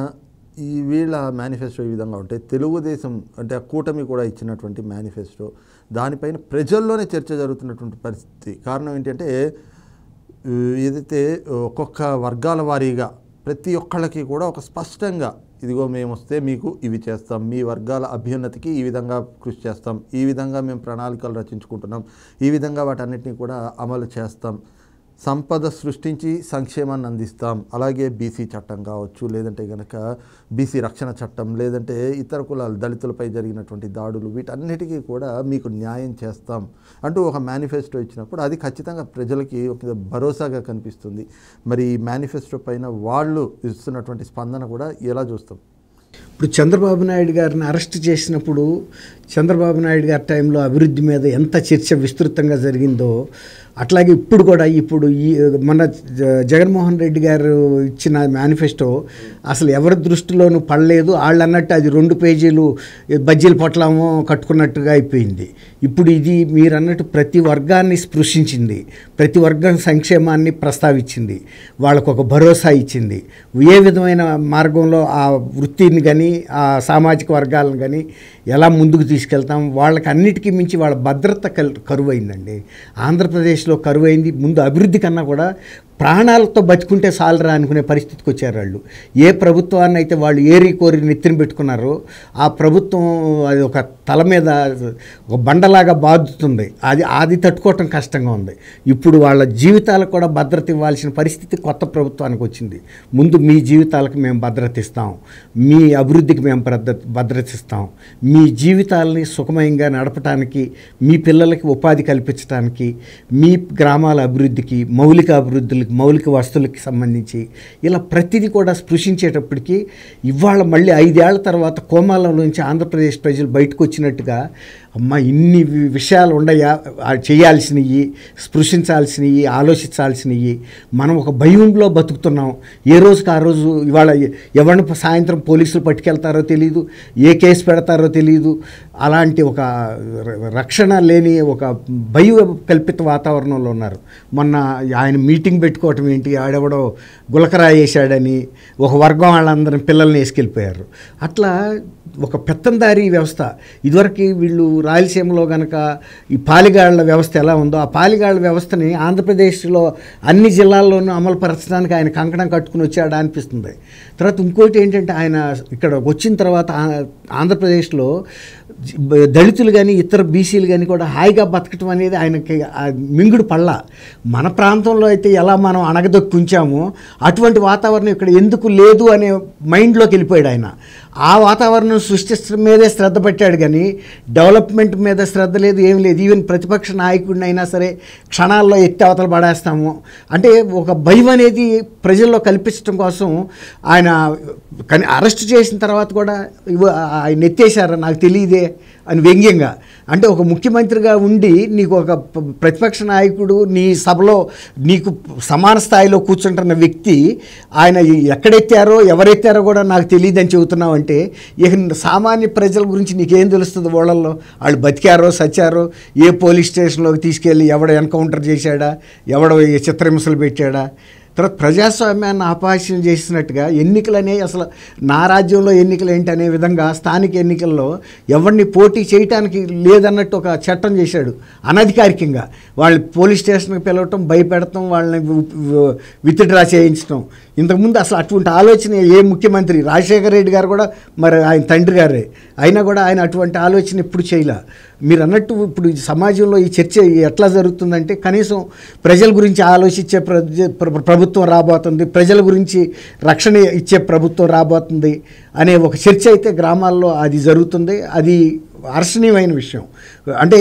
Speaker 1: వీళ్ళ మేనిఫెస్టో ఈ విధంగా ఉంటే తెలుగుదేశం అంటే ఆ కూటమి కూడా ఇచ్చినటువంటి మేనిఫెస్టో దానిపైన ప్రజల్లోనే చర్చ జరుగుతున్నటువంటి పరిస్థితి. కారణం ఏంటంటే ఏదైతే ఒక్కొక్క వర్గాల వారీగా ప్రతి ఒక్కళ్ళకి కూడా ఒక స్పష్టంగా ఇదిగో మేము వస్తే మీకు ఇవి చేస్తాం, మీ వర్గాల అభ్యున్నతికి ఈ విధంగా కృషి చేస్తాం, ఈ విధంగా మేము ప్రణాళికలు రచించుకుంటున్నాం, ఈ విధంగా వాటన్నిటిని కూడా అమలు చేస్తాం సంపద సృష్టించి సంక్షేమాన్ని అందిస్తాం, అలాగే బీసీ చట్టం కావచ్చు, లేదంటే కనుక బీసీ రక్షణ చట్టం, లేదంటే ఇతర కులాలు దళితులపై జరిగినటువంటి దాడులు, వీటన్నిటికీ కూడా మీకు న్యాయం చేస్తాం అంటూ ఒక మేనిఫెస్టో ఇచ్చినప్పుడు అది ఖచ్చితంగా ప్రజలకి ఒక భరోసాగా కనిపిస్తుంది. మరి ఈ మేనిఫెస్టో పైన వాళ్ళు ఇస్తున్నటువంటి స్పందన కూడా ఎలా చూస్తాం?
Speaker 2: ఇప్పుడు చంద్రబాబు నాయుడు గారిని అరెస్ట్ చేసినప్పుడు చంద్రబాబు నాయుడు గారి టైంలో అభివృద్ధి మీద ఎంత చర్చ విస్తృతంగా జరిగిందో అట్లాగే ఇప్పుడు కూడా ఈ మన జగన్మోహన్ రెడ్డి గారు ఇచ్చిన మేనిఫెస్టో అసలు ఎవరి దృష్టిలోనూ పడలేదు. వాళ్ళు అన్నట్టు అది 2 పేజీలు బజ్జీల పొట్లమో కట్టుకున్నట్టుగా అయిపోయింది. ఇప్పుడు ఇది మీరు అన్నట్టు ప్రతి వర్గాన్ని స్పృశించింది, ప్రతి వర్గం సంక్షేమాన్ని ప్రస్తావించింది, వాళ్ళకు ఒక భరోసా ఇచ్చింది. ఏ విధమైన మార్గంలో ఆ వృత్తిని కానీ ఆ సామాజిక వర్గాలను కానీ ఎలా ముందుకు తీసుకెళ్తాం, వాళ్ళకి అన్నిటికీ మించి వాళ్ళ భద్రత కరువైందండి. ఆంధ్రప్రదేశ్లో కరువైంది. ముందు అభివృద్ధి కన్నా కూడా ప్రాణాలతో బతుకుంటే సాలరా అనుకునే పరిస్థితికి వచ్చారు వాళ్ళు. ఏ ప్రభుత్వాన్ని అయితే వాళ్ళు ఏరి కోరి నెత్తిన పెట్టుకున్నారో ఆ ప్రభుత్వం అది ఒక తల మీద ఒక బండలాగా బాదుతుంది. అది తట్టుకోవటం కష్టంగా ఉంది. ఇప్పుడు వాళ్ళ జీవితాలకు కూడా భద్రత ఇవ్వాల్సిన పరిస్థితి కొత్త ప్రభుత్వానికి వచ్చింది. ముందు మీ జీవితాలకు మేము భద్రత ఇస్తాం, మీ అభివృద్ధికి మేము భద్రత ఇస్తాం, మీ జీవితాలని సుఖమయంగా నడపడానికి, మీ పిల్లలకి ఉపాధి కల్పించడానికి, మీ గ్రామాల అభివృద్ధికి, మౌలిక వస్తువులకి సంబంధించి ఇలా ప్రతిదీ కూడా స్పృశించేటప్పటికీ ఇవాళ మళ్ళీ 5 ఏళ్ల తర్వాత కోమాల నుంచి ఆంధ్రప్రదేశ్ ప్రజలు బయటకు వచ్చినట్టుగా అమ్మ ఇన్ని విషయాలు ఉండయా, చేయాల్సినవి, స్పృశించాల్సినవి, ఆలోచించాల్సినవి. మనం ఒక భయంలో బతుకుతున్నాం. ఏ రోజుకి ఆ రోజు ఇవాళ ఎవరిని సాయంత్రం పోలీసులు పట్టుకెళ్తారో తెలియదు, ఏ కేసు పెడతారో తెలియదు. అలాంటి ఒక రక్షణ లేని ఒక భయ కల్పిత వాతావరణంలో ఉన్నారు. మొన్న ఆయన మీటింగ్ పెట్టుకోవటం ఏంటి, ఆడెవడో గులకరా వేసాడని ఒక వర్గం వాళ్ళందరినీ పిల్లల్ని వేసుకెళ్ళిపోయారు. అట్లా ఒక పెత్తందారీ వ్యవస్థ. ఇదివరకు వీళ్ళు రాయలసీమలో కనుక ఈ పాలిగాళ్ల వ్యవస్థ ఎలా ఉందో ఆ పాలిగాళ్ల వ్యవస్థని ఆంధ్రప్రదేశ్లో అన్ని జిల్లాల్లోనూ అమలుపరచడానికి ఆయన కంకణం కట్టుకుని వచ్చాడా అనిపిస్తుంది. తర్వాత ఇంకోటి ఏంటంటే ఆయన ఇక్కడ వచ్చిన తర్వాత ఆంధ్రప్రదేశ్లో దళితులు కానీ ఇతర బీసీలు కానీ కూడా హాయిగా బతకటం అనేది ఆయనకి మింగుడు పళ్ళ. మన ప్రాంతంలో అయితే ఎలా మనం అణగదొక్కుంచామో అటువంటి వాతావరణం ఇక్కడ ఎందుకు లేదు అనే మైండ్లోకి వెళ్ళిపోయాడు ఆయన. ఆ వాతావరణం సృష్టించడం మీదే శ్రద్ధ పెట్టాడు కానీ డెవలప్మెంట్ మీద శ్రద్ధ లేదు, ఏం లేదు. ఈవెన్ ప్రతిపక్ష నాయకుడిని అయినా సరే క్షణాల్లో ఎత్తి అవతల పడేస్తాము అంటే ఒక భయం అనేది ప్రజల్లో కల్పించడం కోసం ఆయన అరెస్ట్ చేసిన తర్వాత కూడా ఆయన ఎత్తేసారా నాకు తెలియదే అని వ్యంగ్యంగా. అంటే ఒక ముఖ్యమంత్రిగా ఉండి నీకు ఒక ప్రతిపక్ష నాయకుడు నీ సభలో నీకు సమాన స్థాయిలో కూర్చుంటున్న వ్యక్తి ఆయన ఎక్కడెత్తారో ఎవరెత్తారో కూడా నాకు తెలియదని చెబుతున్నావు అంటే ఇక సామాన్య ప్రజల గురించి నీకేం తెలుస్తుంది? వాళ్ళల్లో వాళ్ళు బతికారో సచ్చారో, ఏ పోలీస్ స్టేషన్లోకి తీసుకెళ్ళి ఎవడో ఎన్కౌంటర్ చేశాడా, ఎవడో చిత్రహింసలు పెట్టాడా. తర్వాత ప్రజాస్వామ్యాన్ని అపహాస్యం చేసినట్టుగా ఎన్నికలనే అసలు నా రాజ్యంలో ఎన్నికలు ఏంటి అనే విధంగా స్థానిక ఎన్నికల్లో ఎవరిని పోటీ చేయటానికి లేదన్నట్టు ఒక చట్టం చేశాడు అనధికారికంగా. వాళ్ళు పోలీస్ స్టేషన్కి పిలవటం, భయపెడటం, వాళ్ళని విత్డ్రా చేయించడం. ఇంతకుముందు అసలు అటువంటి ఆలోచన ఏ ముఖ్యమంత్రి, రాజశేఖర రెడ్డి గారు కూడా మరి ఆయన తండ్రి గారే అయినా కూడా ఆయన అటువంటి ఆలోచన ఎప్పుడు చేయలే. మీరు అన్నట్టు ఇప్పుడు సమాజంలో ఈ చర్చ ఎట్లా జరుగుతుందంటే కనీసం ప్రజల గురించి ఆలోచించే ప్రభుత్వం రాబోతుంది, ప్రజల గురించి రక్షణ ఇచ్చే ప్రభుత్వం రాబోతుంది అనే ఒక చర్చ అయితే గ్రామాల్లో అది జరుగుతుంది. అది హర్షణీయమైన విషయం. అంటే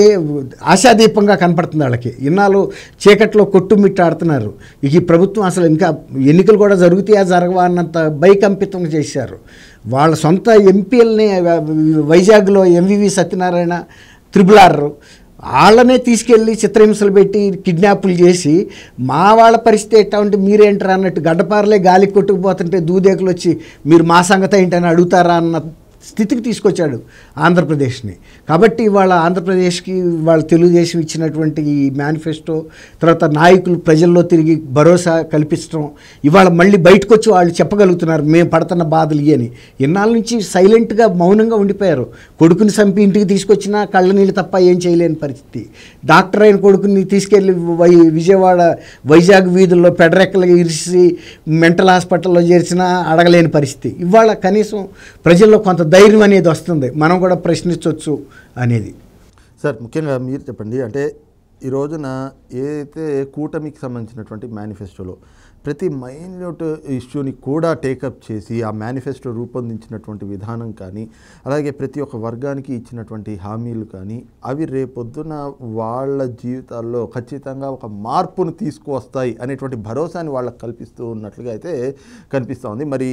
Speaker 2: ఆశాదీపంగా కనపడుతుంది వాళ్ళకి. ఇన్నాళ్ళు చీకట్లో కొట్టుమిట్టాడుతున్నారు. ఈ ప్రభుత్వం అసలు ఇంకా ఎన్నికలు కూడా జరుగుతాయా జరగవా అన్నంత భయకంపితం చేశారు. వాళ్ళ సొంత ఎంపీలని వైజాగ్లో ఎంవివి సత్యనారాయణ, RRR వాళ్ళనే తీసుకెళ్ళి చిత్రహింసలు పెట్టి కిడ్నాపులు చేసి మా వాళ్ళ పరిస్థితి ఎట్లా ఉంటే మీరేంటారా అన్నట్టు గడ్డపారలే గాలికి కొట్టుకుపోతుంటే దూదేకులు వచ్చి మీరు మా సంగతి ఏంటని అడుగుతారా అన్న స్థితికి తీసుకొచ్చాడు ఆంధ్రప్రదేశ్ని. కాబట్టి ఇవాళ ఆంధ్రప్రదేశ్కి వాళ్ళ తెలుగుదేశం ఇచ్చినటువంటి ఈ మేనిఫెస్టో, తర్వాత నాయకులు ప్రజల్లో తిరిగి భరోసా కల్పించడం, ఇవాళ మళ్ళీ బయటకు వచ్చి వాళ్ళు చెప్పగలుగుతున్నారు మేము పడుతున్న బాధలు అని. ఇన్నాళ్ళ నుంచి సైలెంట్గా మౌనంగా ఉండిపోయారు. కొడుకుని చంపి ఇంటికి తీసుకొచ్చినా కళ్ళ నీళ్ళు తప్ప ఏం చేయలేని పరిస్థితి. డాక్టర్ అయిన కొడుకుని తీసుకెళ్ళి విజయవాడ వైజాగ్ వీధుల్లో పెడరెక్కలు ఇరిసి మెంటల్ హాస్పిటల్లో చేర్చినా అడగలేని పరిస్థితి. ఇవాళ కనీసం ప్రజల్లో కొంత ధైర్యం అనేది వస్తుంది, మనం కూడా ప్రశ్నించవచ్చు అనేది.
Speaker 1: సార్ ముఖ్యంగా మీరు చెప్పండి, అంటే ఈ రోజున ఏదైతే కూటమికి సంబంధించినటువంటి మేనిఫెస్టోలో ప్రతి మైన్యూట్ ఇష్యూని కూడా టేకప్ చేసి ఆ మేనిఫెస్టో రూపొందించినటువంటి విధానం కానీ, అలాగే ప్రతి ఒక్క వర్గానికి ఇచ్చినటువంటి హామీలు కానీ, అవి రేపొద్దున వాళ్ళ జీవితాల్లో ఖచ్చితంగా ఒక మార్పును తీసుకువస్తాయి అనేటువంటి భరోసాని వాళ్ళకి కల్పిస్తూ ఉన్నట్లుగా అయితే కనిపిస్తూ ఉంది. మరి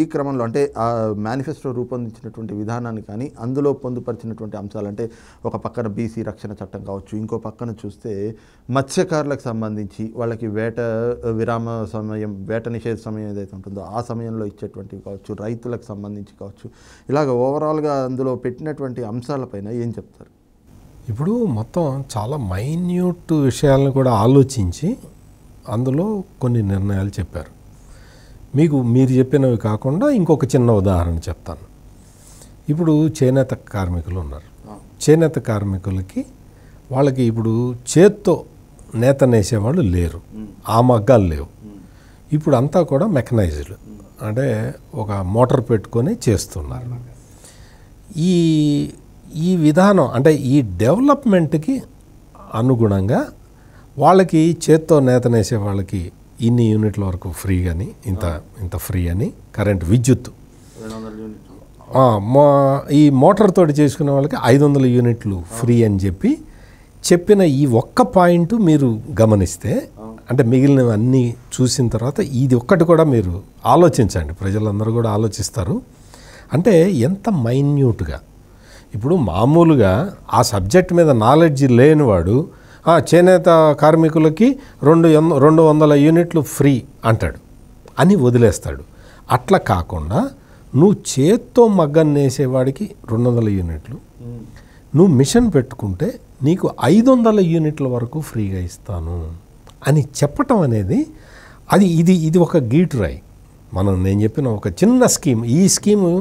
Speaker 1: ఈ క్రమంలో అంటే ఆ మేనిఫెస్టో రూపొందించినటువంటి విధానాన్ని కానీ, అందులో పొందుపరిచినటువంటి అంశాలు అంటే ఒక పక్కన బీసీ రక్షణ చట్టం కావచ్చు, ఇంకో పక్కన చూస్తే మత్స్యకారులకు సంబంధించి వాళ్ళకి వేట విరామ సమయం, వేట నిషేధ సమయం ఏదైతే ఉంటుందో ఆ సమయంలో ఇచ్చేటువంటివి కావచ్చు, రైతులకు సంబంధించి కావచ్చు, ఇలాగ ఓవరాల్గా అందులో పెట్టినటువంటి అంశాలపైన ఏం చెప్తారు?
Speaker 3: ఇప్పుడు మొత్తం చాలా మైన్యూట్ విషయాలను కూడా ఆలోచించి అందులో కొన్ని నిర్ణయాలు చెప్పారు. మీరు చెప్పినవి కాకుండా ఇంకొక చిన్న ఉదాహరణ చెప్తాను. ఇప్పుడు చేనేత కార్మికులు ఉన్నారు. చేనేత కార్మికులకి వాళ్ళకి ఇప్పుడు చేత్తో నేత నేసేవాళ్ళు లేరు, ఆ మగ్గాలు లేవు. ఇప్పుడు అంతా కూడా మెకనైజ్డ్, అంటే ఒక మోటార్ పెట్టుకొని చేస్తున్నారు. ఈ విధానం అంటే ఈ డెవలప్మెంట్కి అనుగుణంగా వాళ్ళకి చేత్తో నేత నేసే వాళ్ళకి ఇన్ని యూనిట్ల వరకు ఫ్రీ అని, ఇంత ఫ్రీ అని, కరెంట్ విద్యుత్ ఈ మోటార్ తోటి చేసుకునే వాళ్ళకి 500 యూనిట్లు ఫ్రీ అని చెప్పిన ఈ ఒక్క పాయింట్ మీరు గమనిస్తే, అంటే మిగిలినవి అన్నీ చూసిన తర్వాత ఇది ఒక్కటి కూడా మీరు ఆలోచించండి, ప్రజలందరూ కూడా ఆలోచిస్తారు. అంటే ఎంత మైన్యూట్గా, ఇప్పుడు మామూలుగా ఆ సబ్జెక్ట్ మీద నాలెడ్జ్ లేనివాడు చేనేత కార్మికులకి 200 యూనిట్లు ఫ్రీ అంటాడు అని వదిలేస్తాడు. అట్లా కాకుండా నువ్వు చేత్తో మగ్గం నేసేవాడికి 200 యూనిట్లు, నువ్వు మిషన్ పెట్టుకుంటే నీకు 500 యూనిట్ల వరకు ఫ్రీగా ఇస్తాను అని చెప్పటం అనేది ఇది ఒక గీటురాయి. నేను చెప్పిన ఒక చిన్న స్కీమ్, ఈ స్కీము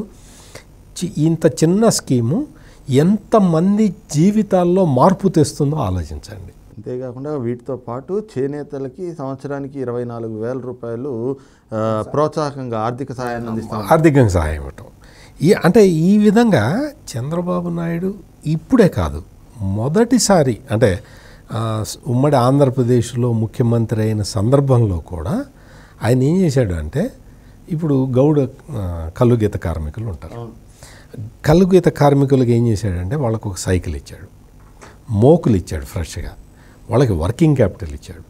Speaker 3: ఇంత చిన్న స్కీము ఎంతమంది జీవితాల్లో మార్పు తెస్తుందో ఆలోచించండి.
Speaker 1: అంతేకాకుండా వీటితో పాటు చేనేతలకి సంవత్సరానికి 24,000 రూపాయలు ప్రోత్సాహకంగా ఆర్థిక సహాయాన్ని అందిస్తాం,
Speaker 3: ఆర్థికంగా సహాయం ఇవ్వటం. అంటే ఈ విధంగా చంద్రబాబు నాయుడు ఇప్పుడే కాదు, మొదటిసారి అంటే ఉమ్మడి ఆంధ్రప్రదేశ్లో ముఖ్యమంత్రి అయిన సందర్భంలో కూడా ఆయన ఏం చేశాడు అంటే, ఇప్పుడు గౌడ కల్లుగీత కార్మికులు ఉంటారు. కల్లుగీత కార్మికులకి ఏం చేశాడంటే వాళ్ళకు ఒక సైకిల్ ఇచ్చాడు, మోకులు ఇచ్చాడు, ఫ్రెష్గా వాళ్ళకి వర్కింగ్ క్యాపిటల్ ఇచ్చాడు.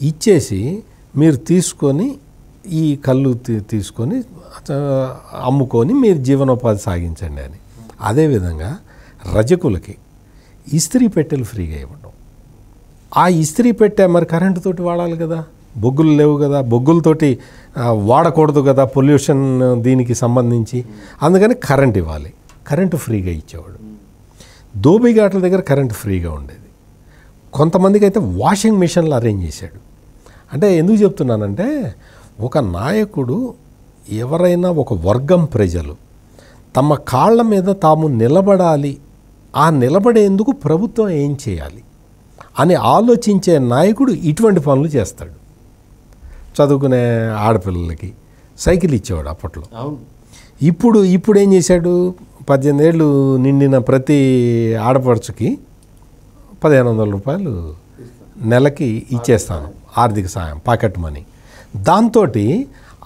Speaker 3: ఇచ్చేసి మీరు తీసుకొని ఈ కళ్ళు తీసుకొని అమ్ముకొని మీరు జీవనోపాధి సాగించండి అని. అదేవిధంగా రజకులకి ఇస్త్రీ పెట్టెలు ఫ్రీగా ఇవ్వడం. ఆ ఇస్త్రీ పెట్టె మరి కరెంటుతోటి వాడాలి కదా, బొగ్గులు లేవు కదా, బొగ్గులతోటి వాడకూడదు కదా పొల్యూషన్ దీనికి సంబంధించి, అందుకని కరెంట్ ఇవ్వాలి, కరెంటు ఫ్రీగా ఇచ్చేవాడు. దోబిఘాట్ల దగ్గర కరెంటు ఫ్రీగా ఉండేది. కొంతమందికి అయితే వాషింగ్ మిషన్లు అరేంజ్ చేశాడు. అంటే ఎందుకు చెప్తున్నానంటే, ఒక నాయకుడు ఎవరైనా ఒక వర్గం ప్రజలు తమ కాళ్ళ మీద తాము నిలబడాలి, ఆ నిలబడేందుకు ప్రభుత్వం ఏం చేయాలి అని ఆలోచించే నాయకుడు ఇటువంటి పనులు చేస్తాడు. చదువుకునే ఆడపిల్లలకి సైకిల్ ఇచ్చేవాడు అప్పట్లో. ఇప్పుడు ఏం చేశాడు, 18 ఏళ్ళు నిండిన ప్రతి ఆడపడుచుకి 1,500 రూపాయలు నెలకి ఇచ్చేస్తాను ఆర్థిక సాయం, పాకెట్ మనీ. దాంతో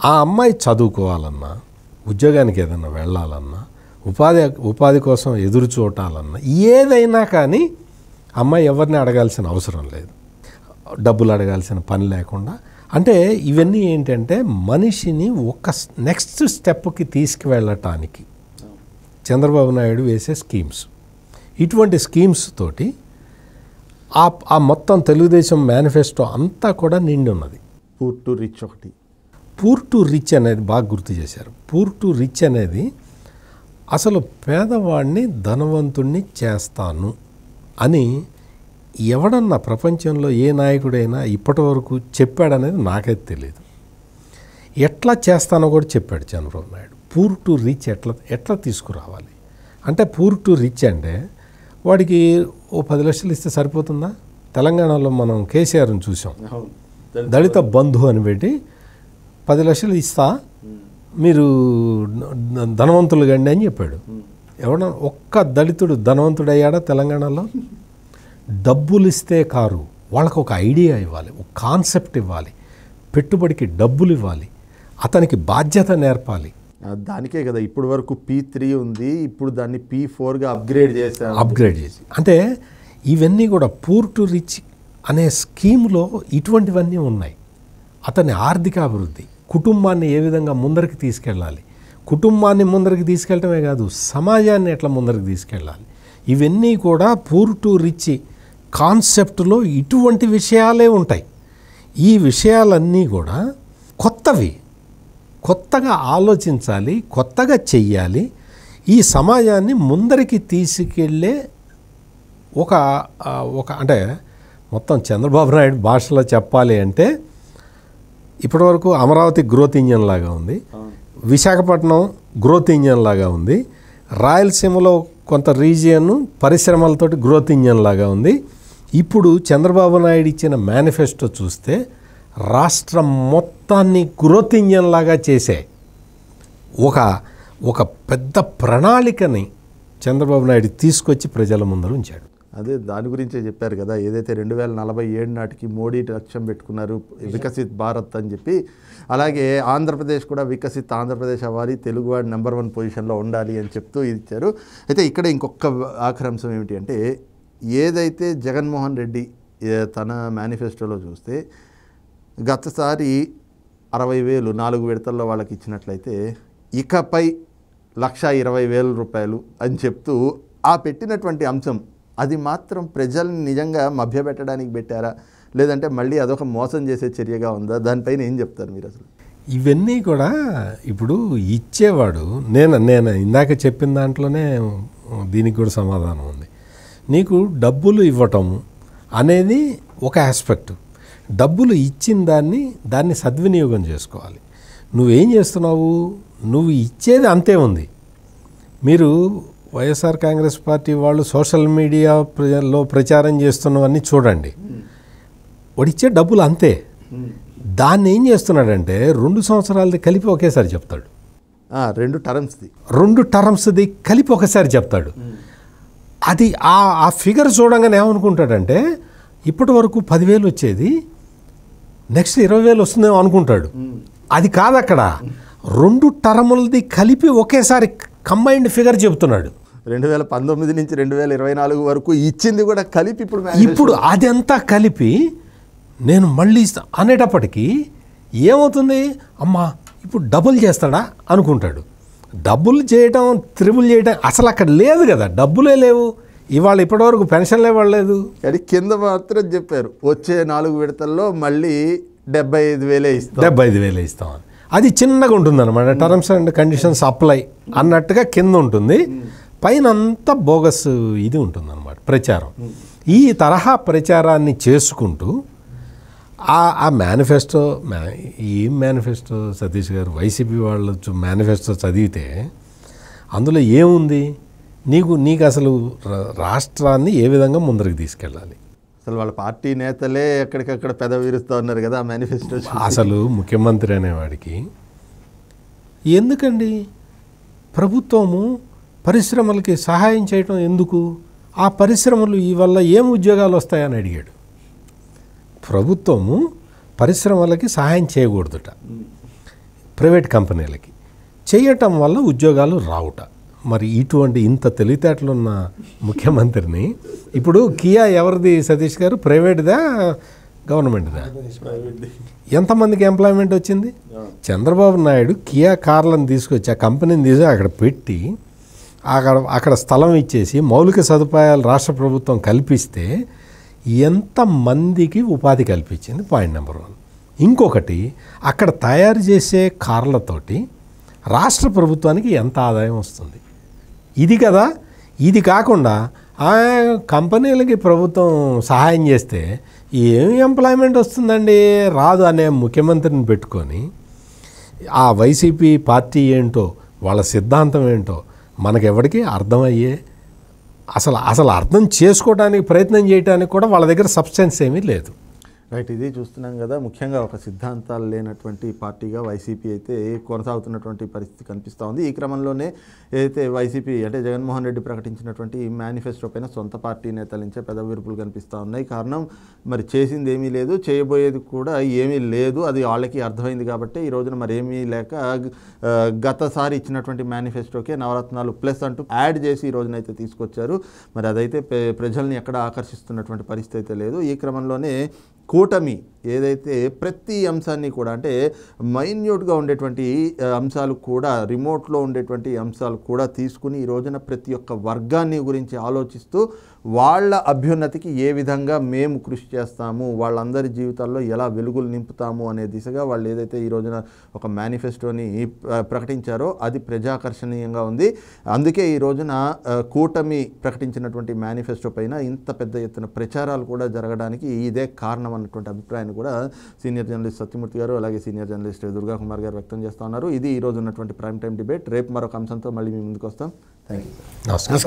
Speaker 3: ఆ అమ్మాయి చదువుకోవాలన్నా, ఉద్యోగానికి ఏదన్నా వెళ్ళాలన్నా, ఉపాధి కోసం ఎదురు చూడాలన్నా, ఏదైనా కానీ అమ్మాయి ఎవరిని అడగాల్సిన అవసరం లేదు, డబ్బులు అడగాల్సిన పని లేకుండా. అంటే ఇవన్నీ ఏంటంటే మనిషిని ఒక నెక్స్ట్ స్టెప్కి తీసుకువెళ్ళటానికి చంద్రబాబు నాయుడు వేసే స్కీమ్స్. ఇటువంటి స్కీమ్స్ తోటి ఆ మొత్తం తెలుగుదేశం మేనిఫెస్టో అంతా కూడా నిండి ఉన్నది.
Speaker 1: పూర్ టు రిచ్ ఒకటి,
Speaker 3: పూర్ టు రిచ్ అనేది బాగా గుర్తు చేశారు. పూర్ టు రిచ్ అనేది అసలు పేదవాడిని ధనవంతుణ్ణి చేస్తాను అని ఎవడన్నా ప్రపంచంలో ఏ నాయకుడైనా ఇప్పటి వరకు చెప్పాడనేది నాకైతే తెలియదు. ఎట్లా చేస్తానో కూడా చెప్పాడు Chandrababu Naidu. Poor to rich ఎట్లా తీసుకురావాలి అంటే, పూర్ టు రిచ్ అంటే వాడికి ఓ 10 లక్షలు ఇస్తే సరిపోతుందా? తెలంగాణలో మనం కేసీఆర్ని చూసాం, దళిత బంధు అని పెట్టి 10 లక్షలు ఇస్తా మీరు ధనవంతులు గండి అని చెప్పాడు. ఎవడన్నా ఒక్క దళితుడు ధనవంతుడు అయ్యాడా తెలంగాణలో? డబ్బులు ఇస్తే కారు, వాళ్ళకు ఒక ఐడియా ఇవ్వాలి, ఒక కాన్సెప్ట్ ఇవ్వాలి, పెట్టుబడికి డబ్బులు ఇవ్వాలి, అతనికి బాధ్యత నేర్పాలి.
Speaker 1: దానికే కదా ఇప్పుడు వరకు P3 ఉంది, ఇప్పుడు దాన్ని P4గా అప్గ్రేడ్
Speaker 3: చేసి అంటే ఇవన్నీ కూడా పూర్ టు రిచ్ అనే స్కీమ్లో ఇటువంటివన్నీ ఉన్నాయి. అతని ఆర్థిక అభివృద్ధి, కుటుంబాన్ని ఏ విధంగా ముందరికి తీసుకెళ్ళాలి, కుటుంబాన్ని ముందరికి తీసుకెళ్ళటమే కాదు సమాజాన్ని ఎట్లా ముందరికి తీసుకెళ్ళాలి, ఇవన్నీ కూడా పూర్ టు రిచ్ కాన్సెప్ట్లో ఇటువంటి విషయాలే ఉంటాయి. ఈ విషయాలన్నీ కూడా కొత్తగా ఆలోచించాలి, కొత్తగా చెయ్యాలి. ఈ సమాజాన్ని ముందరికి తీసుకెళ్ళే ఒక అంటే మొత్తం చంద్రబాబు నాయుడు భాషలో చెప్పాలి అంటే ఇప్పటివరకు అమరావతి గ్రోత్ ఇంజన్ లాగా ఉంది, విశాఖపట్నం గ్రోత్ ఇంజన్ లాగా ఉంది, రాయలసీమలో కొంత రీజియన్ పరిశ్రమలతోటి గ్రోత్ ఇంజన్ లాగా ఉంది. ఇప్పుడు చంద్రబాబు నాయుడు ఇచ్చిన మేనిఫెస్టో చూస్తే రాష్ట్రం మొత్తాన్ని గ్రోత్ ఇంజన్ లాగా చేసే ఒక పెద్ద ప్రణాళికని చంద్రబాబు నాయుడు తీసుకొచ్చి ప్రజల ముందర ఉంచాడు.
Speaker 1: అదే దాని గురించే చెప్పారు కదా, ఏదైతే 2047 నాటికి మోడీ లక్ష్యం పెట్టుకున్నారు వికసిత్ భారత్ అని చెప్పి, అలాగే ఆంధ్రప్రదేశ్ కూడా వికసిత్ ఆంధ్రప్రదేశ్ అవ్వాలి, తెలుగువాడు నెంబర్ 1 పొజిషన్లో ఉండాలి అని చెప్తూ ఇచ్చారు. అయితే ఇక్కడ ఇంకొక ఆఖరి అంశం ఏమిటి అంటే, ఏదైతే జగన్మోహన్ రెడ్డి తన మేనిఫెస్టోలో చూస్తే గతసారి 60,000 4 విడతల్లో వాళ్ళకి ఇచ్చినట్లయితే ఇకపై 1,20,000 రూపాయలు అని చెప్తూ ఆ పెట్టినటువంటి అంశం అది మాత్రం ప్రజల్ని నిజంగా మభ్యపెట్టడానికి పెట్టారా, లేదంటే మళ్ళీ అదొక మోసం చేసే చర్యగా ఉందా? దానిపైన ఏం చెప్తారు మీరు అసలు?
Speaker 3: ఇవన్నీ కూడా ఇప్పుడు ఇచ్చేవాడు నేను ఇందాక చెప్పిన దాంట్లోనే దీనికి కూడా సమాధానం ఉంది. నీకు డబ్బులు ఇవ్వటం అనేది ఒక ఆస్పెక్ట్, డబ్బులు ఇచ్చిన దాన్ని సద్వినియోగం చేసుకోవాలి. నువ్వేం చేస్తున్నావు, నువ్వు ఇచ్చేది అంతే ఉంది. మీరు వైఎస్ఆర్ కాంగ్రెస్ పార్టీ వాళ్ళు సోషల్ మీడియాలో ప్రచారం చేస్తున్నవన్నీ చూడండి, వాడిచ్చే డబ్బులు అంతే. దాన్ని ఏం చేస్తున్నాడంటే 2 సంవత్సరాలది కలిపి ఒకేసారి చెప్తాడు, 2 టర్మ్స్ది కలిపి ఒకసారి చెప్తాడు. అది ఆ ఫిగర్ చూడంగానే ఏమనుకుంటాడంటే ఇప్పటి వరకు 10,000 వచ్చేది నెక్స్ట్ 20,000 వస్తుందేమో అనుకుంటాడు. అది కాదు, అక్కడ 2 టర్ములది కలిపి ఒకేసారి కంబైన్డ్ ఫిగర్ చెబుతున్నాడు.
Speaker 1: 2019 నుంచి 2024 వరకు ఇచ్చింది కూడా కలిపి
Speaker 3: ఇప్పుడు అదంతా కలిపి నేను మళ్ళీ అనేటప్పటికీ ఏమవుతుంది, అమ్మా ఇప్పుడు డబుల్ చేస్తాడా అనుకుంటాడు. డబుల్ చేయటం త్రిబుల్ చేయటం అసలు అక్కడ లేదు కదా, డబ్బులే లేవు. ఇవాళ ఇప్పటివరకు పెన్షన్లే ఇవ్వలేదు,
Speaker 1: కానీ కింద మాత్రం చెప్పారు వచ్చే 4 విడతల్లో మళ్ళీ 75,000
Speaker 3: 75,000 ఇస్తామని. అది చిన్నగా ఉంటుంది అనమాట, టర్మ్స్ అండ్ కండిషన్స్ అప్లై అన్నట్టుగా కింద ఉంటుంది, పైన అంతా బోగస్ ఇది ఉంటుంది అనమాట ప్రచారం. ఈ తరహా ప్రచారాన్ని చేసుకుంటూ ఆ మేనిఫెస్టో ఏం మేనిఫెస్టో సతీష్ గారు, వైసీపీ వాళ్ళు మేనిఫెస్టో చదివితే అందులో ఏముంది, నీకు అసలు రాష్ట్రాన్ని ఏ విధంగా ముందరికి తీసుకెళ్ళాలి,
Speaker 1: అసలు వాళ్ళ పార్టీ నేతలే ఎక్కడికక్కడ పెదవి విరుస్తూ ఉన్నారు కదా ఆ మేనిఫెస్టో.
Speaker 3: అసలు ముఖ్యమంత్రి అనేవాడికి ఎందుకండి ప్రభుత్వము పరిశ్రమలకి సహాయం చేయటం ఎందుకు, ఆ పరిశ్రమలు ఈ వల్ల ఏం ఉద్యోగాలు వస్తాయని అడిగాడు. ప్రభుత్వము పరిశ్రమలకి సహాయం చేయకూడదుట, ప్రైవేట్ కంపెనీలకి చేయటం వల్ల ఉద్యోగాలు రావుట. మరి ఇంత తెలివితేటలున్న ముఖ్యమంత్రిని ఇప్పుడు కియా ఎవరిది సతీష్ గారు, ప్రైవేట్దా గవర్నమెంట్దా? ఎంతమందికి ఎంప్లాయ్మెంట్ వచ్చింది? చంద్రబాబు నాయుడు కియా కార్లను తీసుకొచ్చి ఆ కంపెనీని తీసుకొని అక్కడ పెట్టి అక్కడ స్థలం ఇచ్చేసి మౌలిక సదుపాయాలు రాష్ట్ర ప్రభుత్వం కల్పిస్తే ఎంతమందికి ఉపాధి కల్పించింది, పాయింట్ నెంబర్ 1. ఇంకొకటి, అక్కడ తయారు చేసే కార్లతోటి రాష్ట్ర ప్రభుత్వానికి ఎంత ఆదాయం వస్తుంది, ఇది కదా. ఇది కాకుండా కంపెనీలకి ప్రభుత్వం సహాయం చేస్తే ఏం ఎంప్లాయ్మెంట్ వస్తుందండి, రాదు అనే ముఖ్యమంత్రిని పెట్టుకొని ఆ వైసీపీ పార్టీ ఏంటో వాళ్ళ సిద్ధాంతం ఏంటో మనకెవరికి అర్థమయ్యే అసలు అర్థం చేసుకోవడానికి ప్రయత్నం చేయడానికి కూడా వాళ్ళ దగ్గర సబ్స్టెన్స్ ఏమీ లేదు.
Speaker 1: రైట్, ఇది చూస్తున్నాం కదా, ముఖ్యంగా ఒక సిద్ధాంతాలు లేనటువంటి పార్టీగా వైసీపీ అయితే కొనసాగుతున్నటువంటి పరిస్థితి కనిపిస్తూ ఉంది. ఈ క్రమంలోనే ఏదైతే వైసీపీ అంటే జగన్మోహన్ రెడ్డి ప్రకటించినటువంటి మేనిఫెస్టో పైన సొంత పార్టీ నేతల నుంచే పెదవిరుపులు కనిపిస్తూ ఉన్నాయి. కారణం మరి చేసింది ఏమీ లేదు, చేయబోయేది కూడా ఏమీ లేదు, అది వాళ్ళకి అర్థమైంది కాబట్టి ఈ రోజున మరి ఏమీ లేక గతసారి ఇచ్చినటువంటి మేనిఫెస్టోకే నవరత్నాలు ప్లస్ అంటూ యాడ్ చేసి ఈ రోజునైతే తీసుకొచ్చారు. మరి అదైతే ప్రజల్ని ఎక్కడ ఆకర్షిస్తున్నటువంటి పరిస్థితి అయితే లేదు. ఈ క్రమంలోనే కూటమి ఏదైతే ప్రతి అంశాన్ని కూడా అంటే మైన్యూట్గా ఉండేటువంటి అంశాలు కూడా రిమోట్లో ఉండేటువంటి అంశాలు కూడా తీసుకుని ఈ రోజున ప్రతి ఒక్క వర్గాన్ని గురించి ఆలోచిస్తూ వాళ్ళ అభ్యున్నతికి ఏ విధంగా మేము కృషి చేస్తాము, వాళ్ళందరి జీవితాల్లో ఎలా వెలుగులు నింపుతాము అనే దిశగా వాళ్ళు ఏదైతే ఈ రోజున ఒక మేనిఫెస్టోని ప్రకటించారో అది ప్రజాకర్షణీయంగా ఉంది. అందుకే ఈ రోజున కూటమి ప్రకటించినటువంటి మేనిఫెస్టో పైన ఇంత పెద్ద ఎత్తున ప్రచారాలు కూడా జరగడానికి ఇదే కారణం అన్నటువంటి అభిప్రాయాన్ని కూడా సీనియర్ జర్నలిస్ట్ సత్యమూర్తి గారు అలాగే సీనియర్ జర్నలిస్ట్ దుర్గా కుమార్ గారు వ్యక్తం చేస్తూ ఉన్నారు. ఇది ఈ రోజు ఉన్నటువంటి ప్రైమ్ టైం డిబేట్. రేపు మరొక అంశంతో మళ్ళీ మీ ముందుకు వస్తాం. Thank you.